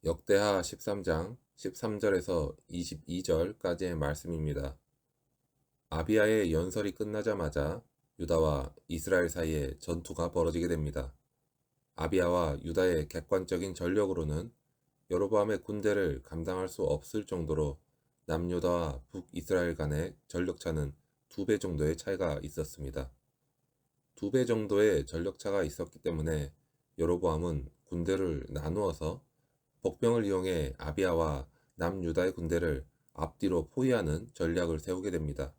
역대하 13장 13절에서 22절까지의 말씀입니다. 아비야의 연설이 끝나자마자 유다와 이스라엘 사이에 전투가 벌어지게 됩니다. 아비야와 유다의 객관적인 전력으로는 여로보암의 군대를 감당할 수 없을 정도로 남유다와 북이스라엘 간의 전력차는 2배 정도의 차이가 있었습니다. 2배 정도의 전력차가 있었기 때문에 여로보암은 군대를 나누어서 복병을 이용해 아비야와 남유다의 군대를 앞뒤로 포위하는 전략을 세우게 됩니다.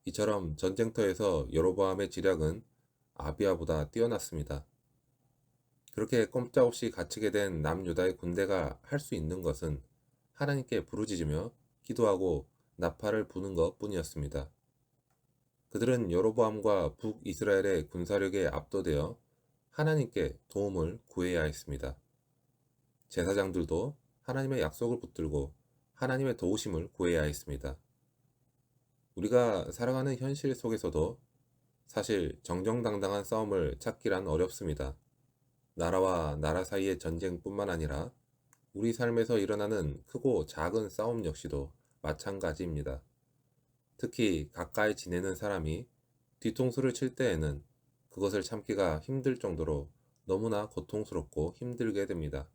이처럼 전쟁터에서 여로보암의 지략은 아비야보다 뛰어났습니다. 그렇게 꼼짝없이 갇히게 된 남유다의 군대가 할 수 있는 것은 하나님께 부르짖으며 기도하고 나팔을 부는 것 뿐이었습니다. 그들은 여로보암과 북이스라엘의 군사력에 압도되어 하나님께 도움을 구해야 했습니다. 제사장들도 하나님의 약속을 붙들고 하나님의 도우심을 구해야 했습니다. 우리가 살아가는 현실 속에서도 사실 정정당당한 싸움을 찾기란 어렵습니다. 나라와 나라 사이의 전쟁뿐만 아니라 우리 삶에서 일어나는 크고 작은 싸움 역시도 마찬가지입니다. 특히 가까이 지내는 사람이 뒤통수를 칠 때에는 그것을 참기가 힘들 정도로 너무나 고통스럽고 힘들게 됩니다.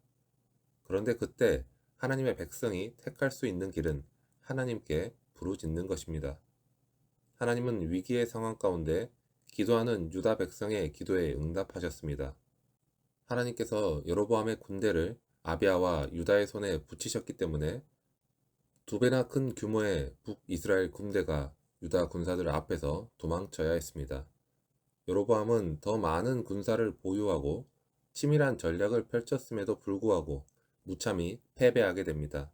그런데 그때 하나님의 백성이 택할 수 있는 길은 하나님께 부르짖는 것입니다. 하나님은 위기의 상황 가운데 기도하는 유다 백성의 기도에 응답하셨습니다. 하나님께서 여로보암의 군대를 아비야와 유다의 손에 붙이셨기 때문에 2배나 큰 규모의 북이스라엘 군대가 유다 군사들 앞에서 도망쳐야 했습니다. 여로보암은 더 많은 군사를 보유하고 치밀한 전략을 펼쳤음에도 불구하고 무참히 패배하게 됩니다.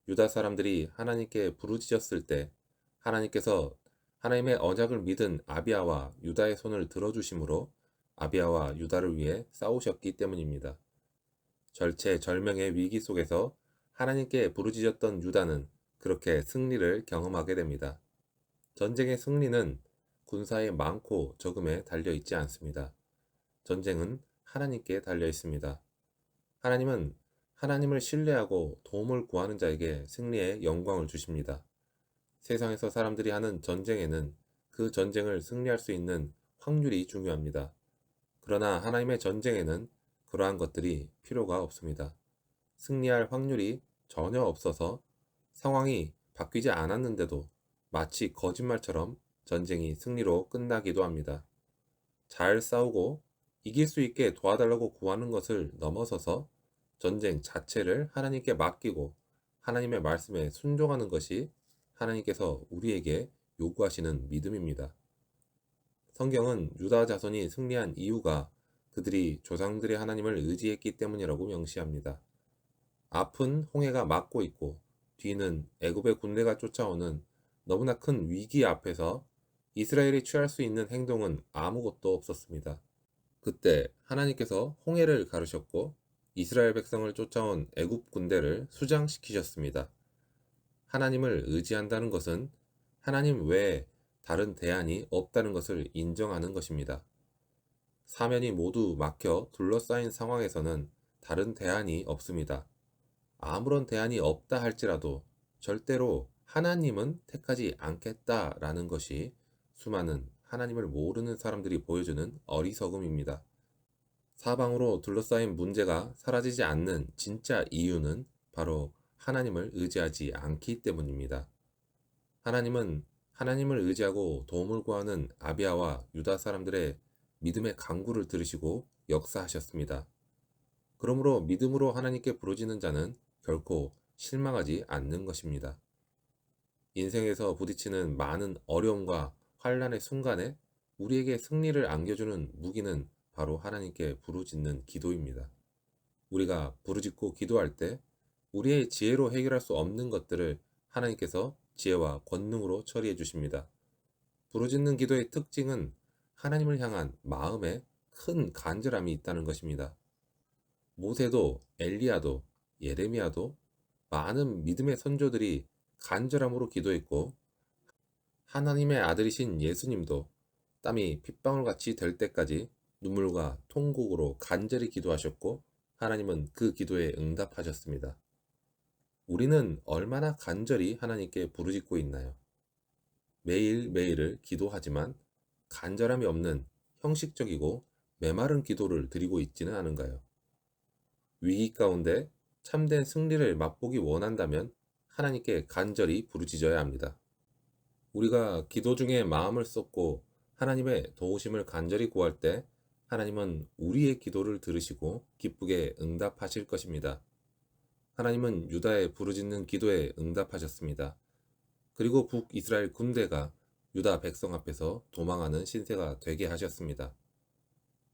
유다 사람들이 하나님께 부르짖었을 때 하나님께서 하나님의 언약을 믿은 아비야와 유다의 손을 들어주심으로 아비야와 유다를 위해 싸우셨기 때문입니다. 절체절명의 위기 속에서 하나님께 부르짖었던 유다는 그렇게 승리를 경험하게 됩니다. 전쟁의 승리는 군사의 많고 적음에 달려 있지 않습니다. 전쟁은 하나님께 달려 있습니다. 하나님은 하나님을 신뢰하고 도움을 구하는 자에게 승리의 영광을 주십니다. 세상에서 사람들이 하는 전쟁에는 그 전쟁을 승리할 수 있는 확률이 중요합니다. 그러나 하나님의 전쟁에는 그러한 것들이 필요가 없습니다. 승리할 확률이 전혀 없어서 상황이 바뀌지 않았는데도 마치 거짓말처럼 전쟁이 승리로 끝나기도 합니다. 잘 싸우고 이길 수 있게 도와달라고 구하는 것을 넘어서서 전쟁 자체를 하나님께 맡기고 하나님의 말씀에 순종하는 것이 하나님께서 우리에게 요구하시는 믿음입니다. 성경은 유다 자손이 승리한 이유가 그들이 조상들의 하나님을 의지했기 때문이라고 명시합니다. 앞은 홍해가 막고 있고 뒤는 애굽의 군대가 쫓아오는 너무나 큰 위기 앞에서 이스라엘이 취할 수 있는 행동은 아무것도 없었습니다. 그때 하나님께서 홍해를 가르셨고 이스라엘 백성을 쫓아온 애굽 군대를 수장시키셨습니다. 하나님을 의지한다는 것은 하나님 외에 다른 대안이 없다는 것을 인정하는 것입니다. 사면이 모두 막혀 둘러싸인 상황에서는 다른 대안이 없습니다. 아무런 대안이 없다 할지라도 절대로 하나님은 택하지 않겠다라는 것이 수많은 하나님을 모르는 사람들이 보여주는 어리석음입니다. 사방으로 둘러싸인 문제가 사라지지 않는 진짜 이유는 바로 하나님을 의지하지 않기 때문입니다. 하나님은 하나님을 의지하고 도움을 구하는 아비야와 유다 사람들의 믿음의 간구를 들으시고 역사하셨습니다. 그러므로 믿음으로 하나님께 부르짖는 자는 결코 실망하지 않는 것입니다. 인생에서 부딪히는 많은 어려움과 환란의 순간에 우리에게 승리를 안겨주는 무기는 바로 하나님께 부르짖는 기도입니다. 우리가 부르짖고 기도할 때 우리의 지혜로 해결할 수 없는 것들을 하나님께서 지혜와 권능으로 처리해 주십니다. 부르짖는 기도의 특징은 하나님을 향한 마음에 큰 간절함이 있다는 것입니다. 모세도 엘리야도 예레미야도 많은 믿음의 선조들이 간절함으로 기도했고 하나님의 아들이신 예수님도 땀이 핏방울같이 될 때까지 눈물과 통곡으로 간절히 기도하셨고 하나님은 그 기도에 응답하셨습니다. 우리는 얼마나 간절히 하나님께 부르짖고 있나요? 매일매일을 기도하지만 간절함이 없는 형식적이고 메마른 기도를 드리고 있지는 않은가요? 위기 가운데 참된 승리를 맛보기 원한다면 하나님께 간절히 부르짖어야 합니다. 우리가 기도 중에 마음을 쏟고 하나님의 도우심을 간절히 구할 때 하나님은 우리의 기도를 들으시고 기쁘게 응답하실 것입니다. 하나님은 유다의 부르짖는 기도에 응답하셨습니다. 그리고 북이스라엘 군대가 유다 백성 앞에서 도망하는 신세가 되게 하셨습니다.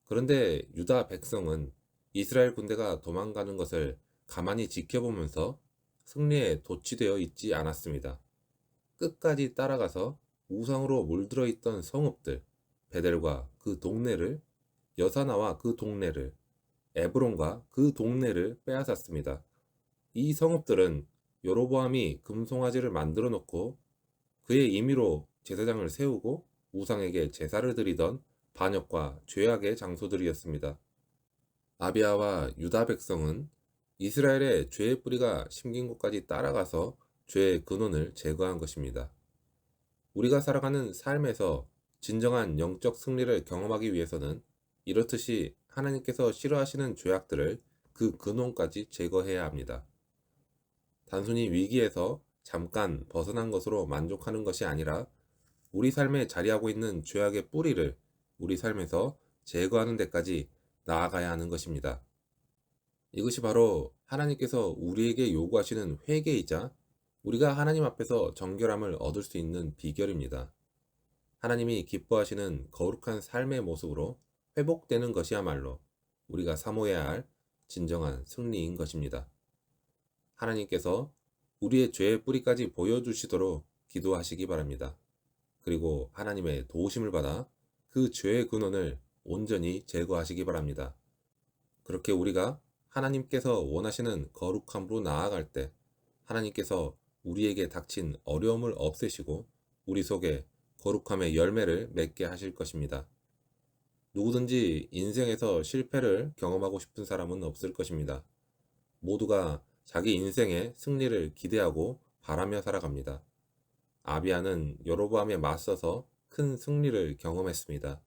그런데 유다 백성은 이스라엘 군대가 도망가는 것을 가만히 지켜보면서 승리에 도취되어 있지 않았습니다. 끝까지 따라가서 우상으로 물들어 있던 성읍들, 베델과 그 동네를, 여사나와 그 동네를, 에브론과 그 동네를 빼앗았습니다. 이 성읍들은 여로보암이 금송아지를 만들어 놓고 그의 임의로 제사장을 세우고 우상에게 제사를 드리던 반역과 죄악의 장소들이었습니다. 아비아와 유다 백성은 이스라엘의 죄의 뿌리가 심긴 곳까지 따라가서 죄의 근원을 제거한 것입니다. 우리가 살아가는 삶에서 진정한 영적 승리를 경험하기 위해서는 이렇듯이 하나님께서 싫어하시는 죄악들을 그 근원까지 제거해야 합니다. 단순히 위기에서 잠깐 벗어난 것으로 만족하는 것이 아니라 우리 삶에 자리하고 있는 죄악의 뿌리를 우리 삶에서 제거하는 데까지 나아가야 하는 것입니다. 이것이 바로 하나님께서 우리에게 요구하시는 회개이자 우리가 하나님 앞에서 정결함을 얻을 수 있는 비결입니다. 하나님이 기뻐하시는 거룩한 삶의 모습으로 회복되는 것이야말로 우리가 사모해야 할 진정한 승리인 것입니다. 하나님께서 우리의 죄의 뿌리까지 보여주시도록 기도하시기 바랍니다. 그리고 하나님의 도우심을 받아 그 죄의 근원을 온전히 제거하시기 바랍니다. 그렇게 우리가 하나님께서 원하시는 거룩함으로 나아갈 때 하나님께서 우리에게 닥친 어려움을 없애시고 우리 속에 거룩함의 열매를 맺게 하실 것입니다. 누구든지 인생에서 실패를 경험하고 싶은 사람은 없을 것입니다. 모두가 자기 인생의 승리를 기대하고 바라며 살아갑니다. 아비아는 여로보암에 맞서서 큰 승리를 경험했습니다.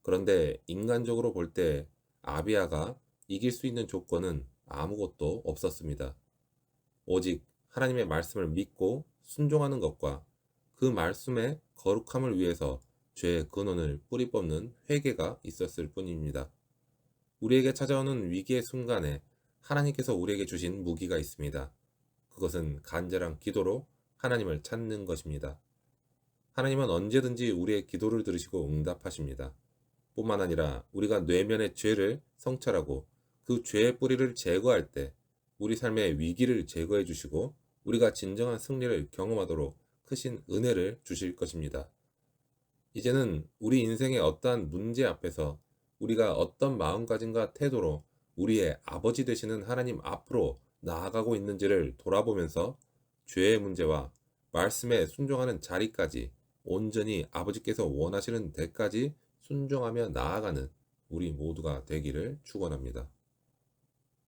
그런데 인간적으로 볼 때 아비아가 이길 수 있는 조건은 아무것도 없었습니다. 오직 하나님의 말씀을 믿고 순종하는 것과 그 말씀의 거룩함을 위해서 죄의 근원을 뿌리 뽑는 회개가 있었을 뿐입니다. 우리에게 찾아오는 위기의 순간에 하나님께서 우리에게 주신 무기가 있습니다. 그것은 간절한 기도로 하나님을 찾는 것입니다. 하나님은 언제든지 우리의 기도를 들으시고 응답하십니다. 뿐만 아니라 우리가 뇌면의 죄를 성찰하고 그 죄의 뿌리를 제거할 때 우리 삶의 위기를 제거해 주시고 우리가 진정한 승리를 경험하도록 크신 은혜를 주실 것입니다. 이제는 우리 인생의 어떠한 문제 앞에서 우리가 어떤 마음가짐과 태도로 우리의 아버지 되시는 하나님 앞으로 나아가고 있는지를 돌아보면서 죄의 문제와 말씀에 순종하는 자리까지 온전히 아버지께서 원하시는 데까지 순종하며 나아가는 우리 모두가 되기를 축원합니다.